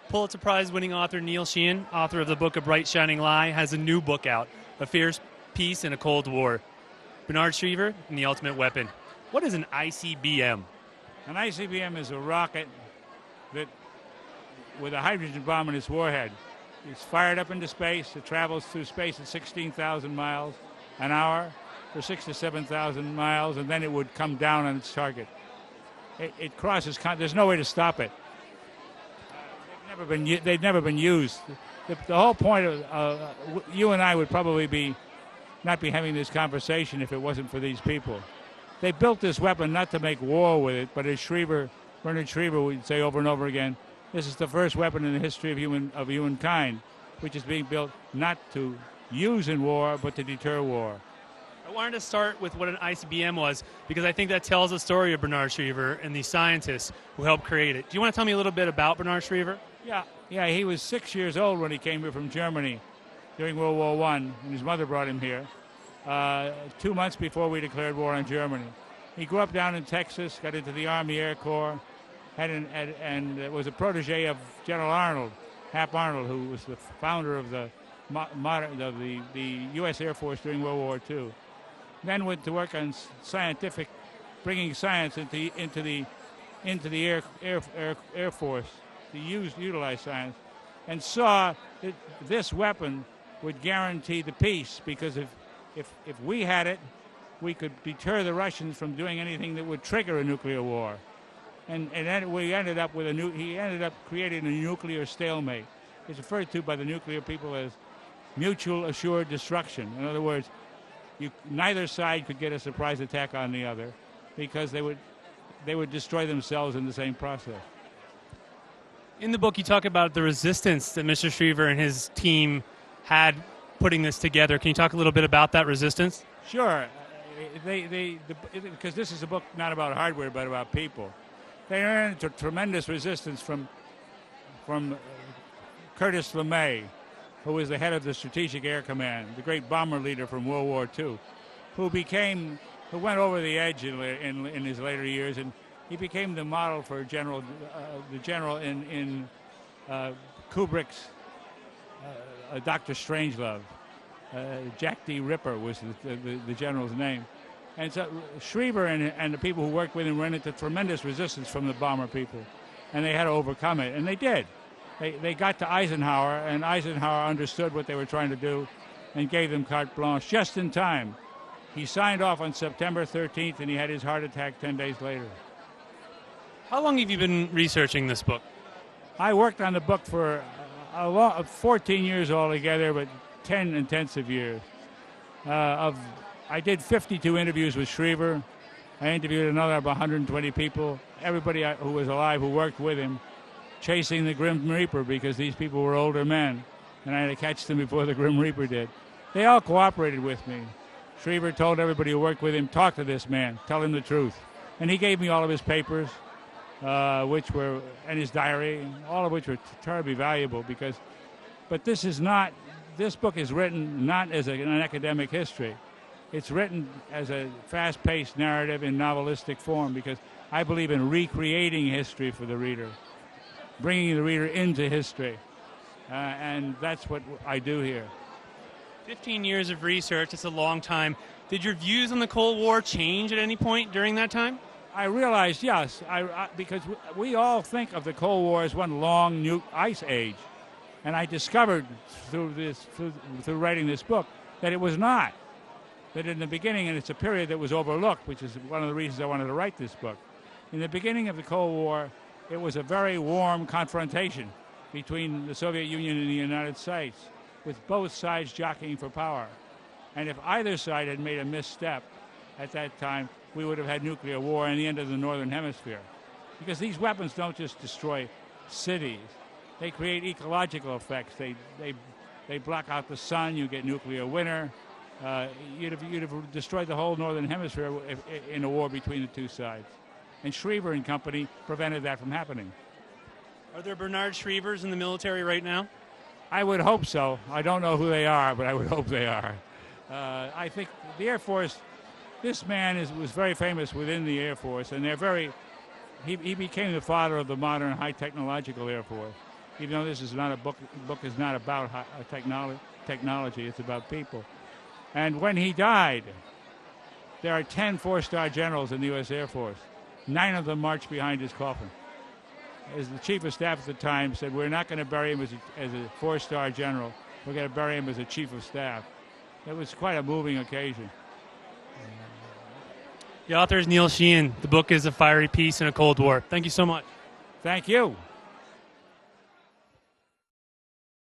Pulitzer Prize-winning author Neil Sheehan, author of the book A Bright Shining Lie, has a new book out, A Fierce Peace in a Cold War. Bernard Schriever and the Ultimate Weapon. What is an ICBM? An ICBM is a rocket that, with a hydrogen bomb in its warhead, it's fired up into space. It travels through space at 16,000 miles an hour for 6,000 to 7,000 miles, and then it would come down on its target. It crosses. There's no way to stop it. They've never been used. The whole point of you and I would probably not be having this conversation if it wasn't for these people. They built this weapon not to make war with it, but as Bernard Schriever would say over and over again, this is the first weapon in the history of humankind, which is being built not to use in war, but to deter war. I wanted to start with what an ICBM was, because I think that tells the story of Bernard Schriever and the scientists who helped create it. Do you want to tell me a little bit about Bernard Schriever? Yeah, he was 6 years old when he came here from Germany during World War I, and his mother brought him here 2 months before we declared war on Germany. He grew up down in Texas, got into the Army Air Corps, and was a protege of General Arnold, Hap Arnold, who was the founder of the U.S. Air Force during World War II. Then went to work on bringing science into the Air Force to utilize science, and saw that this weapon would guarantee the peace, because if we had it, we could deter the Russians from doing anything that would trigger a nuclear war. And then he ended up creating a nuclear stalemate. It's referred to by the nuclear people as mutual assured destruction. In other words, neither side could get a surprise attack on the other, because they would destroy themselves in the same process. In the book, you talk about the resistance that Mr. Schriever and his team had putting this together. Can you talk a little bit about that resistance? Sure. Because this is a book not about hardware, but about people. They ran into tremendous resistance from Curtis LeMay, who was the head of the Strategic Air Command, the great bomber leader from World War II, who went over the edge in his later years, and he became the model for the general in Kubrick's Dr. Strangelove. Jack D. Ripper was the general's name. And so Schriever and the people who worked with him ran into tremendous resistance from the bomber people, and they had to overcome it, and they did. They got to Eisenhower, and Eisenhower understood what they were trying to do and gave them carte blanche just in time. He signed off on September 13th, and he had his heart attack 10 days later. How long have you been researching this book? I worked on the book for 14 years altogether, but 10 intensive years. I did 52 interviews with Schriever. I interviewed another 120 people, everybody who was alive who worked with him, chasing the Grim Reaper, because these people were older men, and I had to catch them before the Grim Reaper did. They all cooperated with me. Schriever told everybody who worked with him, talk to this man, tell him the truth. And he gave me all of his papers, and his diary, all of which were terribly valuable, but this book is written not as an academic history. It's written as a fast-paced narrative in novelistic form, because I believe in recreating history for the reader, bringing the reader into history, and that's what I do here. 15 years of research, it's a long time. Did your views on the Cold War change at any point during that time? I realized, yes, because we all think of the Cold War as one long ice age, and I discovered through writing this book that it was not. That in the beginning, and it's a period that was overlooked, which is one of the reasons I wanted to write this book. In the beginning of the Cold War, it was a very warm confrontation between the Soviet Union and the United States, with both sides jockeying for power. And if either side had made a misstep at that time, we would have had nuclear war and the end of the Northern Hemisphere. Because these weapons don't just destroy cities. They create ecological effects. They block out the sun. You get nuclear winter. You'd have destroyed the whole Northern Hemisphere in a war between the two sides. And Schriever and company prevented that from happening. Are there Bernard Schrievers in the military right now? I would hope so. I don't know who they are, but I would hope they are. I think the Air Force, this man was very famous within the Air Force, and he became the father of the modern high technological Air Force. even though this is not a book. Book is not about technology. It's about people. And when he died, there are 10 four-star generals in the U.S. Air Force. 9 of them marched behind his coffin. As the chief of staff at the time said, we're not going to bury him as a four-star general. We're going to bury him as a chief of staff. It was quite a moving occasion. The author is Neil Sheehan. The book is A Fiery Peace in a Cold War. Thank you so much. Thank you.